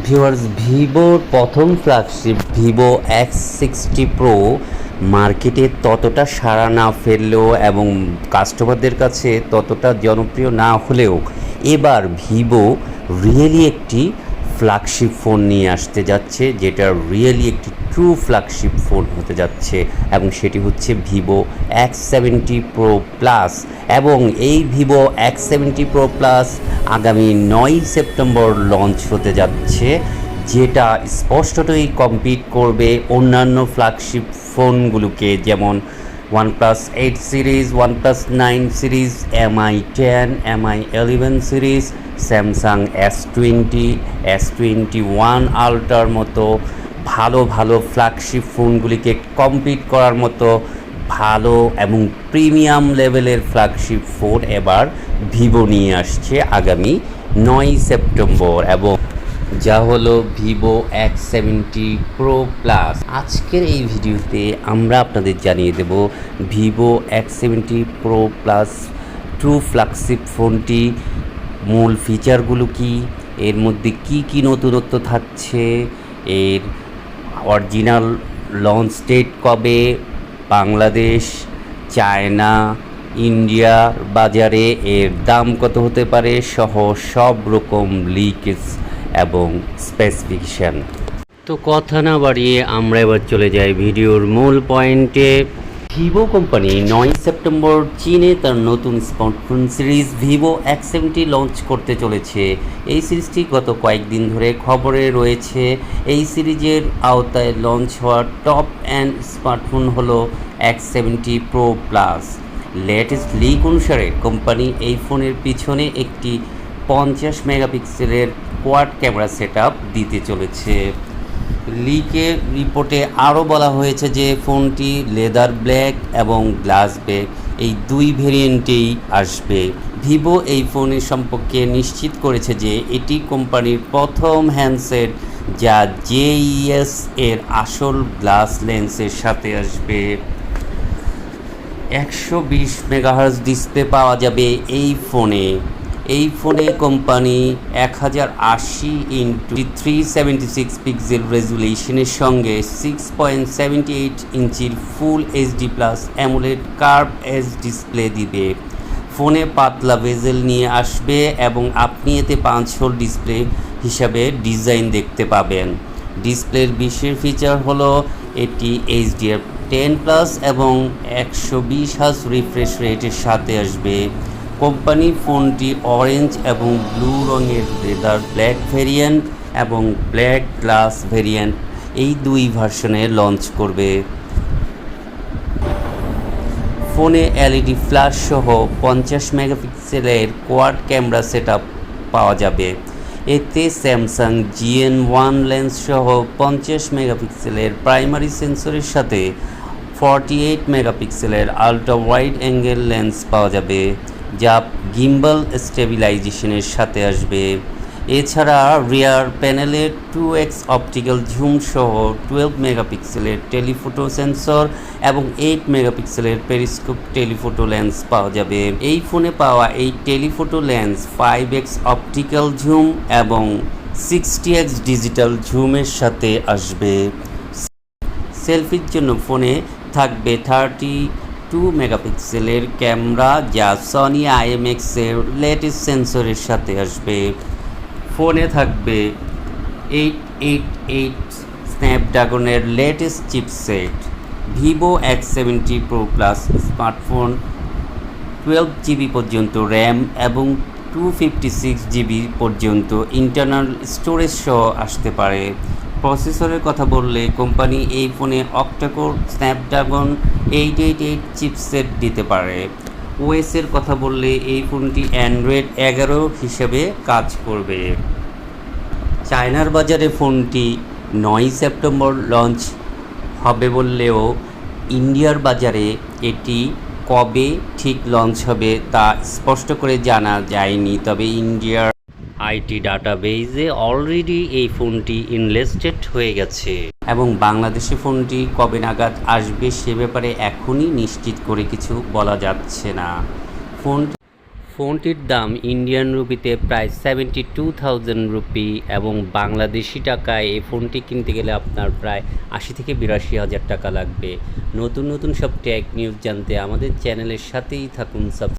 Viewers, ভিভোর প্রথম flagship Vivo X60 pro মার্কেটে ততটা সাড়া না ফেললেও এবং কাস্টমারদের কাছে ততটা জনপ্রিয় না হলেও এবার ভিভো রিয়েলি একটি ফ্ল্যাগশিপ ফোন নিয়ে আসতে যাচ্ছে, যেটা রিয়েলি একটি ট্রু ফ্ল্যাগশিপ ফোন হতে যাচ্ছে এবং সেটি হচ্ছে ভিভো X70 Pro Plus। এবং এই ভিভো X70 Pro Plus আগামী 9 সেপ্টেম্বর লঞ্চ হতে যাচ্ছে, যেটা স্পষ্টতই কম্পিট করবে অন্যান্য ফ্ল্যাগশিপ ফোনগুলোকে, যেমন OnePlus 8 series, OnePlus 9 series, Mi10, Mi11 series, Samsung S20, S21 আলট্রার মতো ভালো ভালো ফ্ল্যাগশিপ ফোনগুলিকে কম্পিট করার মতো ভালো এবং প্রিমিয়াম লেভেলের ফ্ল্যাগশিপ ফোন এবার ভিভো নিয়ে আসছে আগামী 9 সেপ্টেম্বর, এবং যা হলো ভিভো X70 Pro Plus। আজকের এই ভিডিওতে আমরা আপনাদের জানিয়ে দেব Vivo X70 Pro Plus true flagship ফোনটি মূল ফিচারগুলো কি, এর মধ্যে কি কি নতুনত্ব থাকছে, এর অরিজিনাল লঞ্চ ডেট কবে, বাংলাদেশ, চায়না, ইন্ডিয়ার বাজারে এর দাম কত হতে পারে সহ সব রকম লিকেজ এবং স্পেসিফিকেশান। তো কথা না বাড়িয়ে আমরা এবার চলে যাই ভিডিওর মূল পয়েন্টে। ভিভো কোম্পানি 9 সেপ্টেম্বর চীনে তার নতুন smartphone series Vivo X70 launch করতে চলেছে। এই সিরিজটি গত কয়েকদিন ধরে খবরে রয়েছে। এই সিরিজের আওতায় লঞ্চ হওয়ার টপ অ্যান্ড স্মার্টফোন হলো X70 Pro Plus। Latest leak অনুসারে কোম্পানি এই ফোনের পিছনে একটি 50 মেগাপিক্সেলের কোয়াড ক্যামেরা সেটআপ দিতে চলেছে। লিকের রিপোর্টে আরও বলা হয়েছে যে ফোনটি লেদার ব্ল্যাক এবং গ্লাস ব্ল্যাক এই দুই ভেরিয়েন্টেই আসবে। ভিভো এই ফোনের সম্পর্কে নিশ্চিত করেছে যে এটি কোম্পানির প্রথম হ্যান্ডসেট যা জেইএস এর আসল গ্লাস লেন্সের সাথে আসবে। 120 মেগাহার্জ ডিসপ্লে পাওয়া যাবে এই ফোনে। এই ফোনে কোম্পানি 1080x376 পিক্সেল রেজুলেশনের সঙ্গে 6.78 ইঞ্চির full HD plus AMOLED curve edge display দিবে। ফোনে পাতলা বেজেল নিয়ে আসবে এবং আপনি এতে 5 হোল ডিসপ্লে হিসাবে ডিজাইন দেখতে পাবেন। ডিসপ্লের বিশেষ ফিচার হলো এটি HDR10+ এবং 120 হার্জ রিফ্রেশ রেটের সাথে আসবে। কোম্পানি ফোনটি অরেঞ্জ এবং ব্লু রঙের লেদার ব্ল্যাক ভেরিয়েন্ট এবং ব্ল্যাক গ্লাস ভেরিয়েন্ট এই দুই ভার্সনে লঞ্চ করবে। ফোনে এলইডি ফ্ল্যাশ সহ 50 মেগাপিক্সেলের কোয়াড ক্যামেরা সেটআপ পাওয়া যাবে। এতে স্যামসাং GN1 লেন্স সহ 50 মেগাপিক্সেলের প্রাইমারি সেন্সরের সাথে 48 মেগাপিক্সেলের আলট্রা ওয়াইড অ্যাঙ্গেল লেন্স পাওয়া যাবে, যা গিম্বল স্টেবিলাইজেশনের সাথে আসবে। এছাড়া রিয়ার প্যানেলে 2x অপটিক্যাল জুম সহ 12 মেগাপিক্সেলের টেলিফোটো সেন্সর এবং 8 মেগাপিক্সেলের পেরিস্কোপ টেলিফোটো লেন্স পাওয়া যাবে। এই ফোনে পাওয়া এই telephoto lens 5x optical zoom এবং 60x ডিজিটাল জুমের সাথে আসবে। সেলফির জন্য ফোনে থাকবে 32 মেগাপিক্সেলের ক্যামেরা, যা সনি IMX এর লেটেস্ট সেন্সরের সাথে আসবে। ফোনে থাকবে 888 স্ন্যাপড্রাগনের latest chipset. Vivo X70 Pro Plus smartphone 12 GB পর্যন্ত র্যাম এবং 256 জিবি পর্যন্ত ইন্টারনাল স্টোরেজ সহ আসতে পারে। প্রসেসরের কথা বললে কোম্পানি এই ফোনে অক্টাকোর স্ন্যাপড্রাগন 888 চিপসেট দিতে পারে। ওএসের কথা বললে এই ফোনটি অ্যান্ড্রয়েড 11 হিসেবে কাজ করবে। চায়নার বাজারে ফোনটি 9 সেপ্টেম্বর লঞ্চ হবে বললেও ইন্ডিয়ার বাজারে এটি কবে ঠিক লঞ্চ হবে তা স্পষ্ট করে জানা যায়নি, তবে ইন্ডিয়ার আইটি ডাটাবেজে অলরেডি এই ফোনটি ইনলিস্টেড হয়ে গেছে এবং বাংলাদেশে ফোনটি কবে নাগাদ আসবে সে ব্যাপারে এখনই নিশ্চিত করে কিছু বলা যাচ্ছে না। ফোনটির দাম ইন্ডিয়ান রুপিতে প্রায় 72,000 রুপি এবং বাংলাদেশি টাকায় এই ফোনটি কিনতে গেলে আপনার প্রায় 80 থেকে 82,000 টাকা লাগবে। নতুন নতুন সব টেক নিউজ জানতে আমাদের চ্যানেলের সাথেই থাকুন।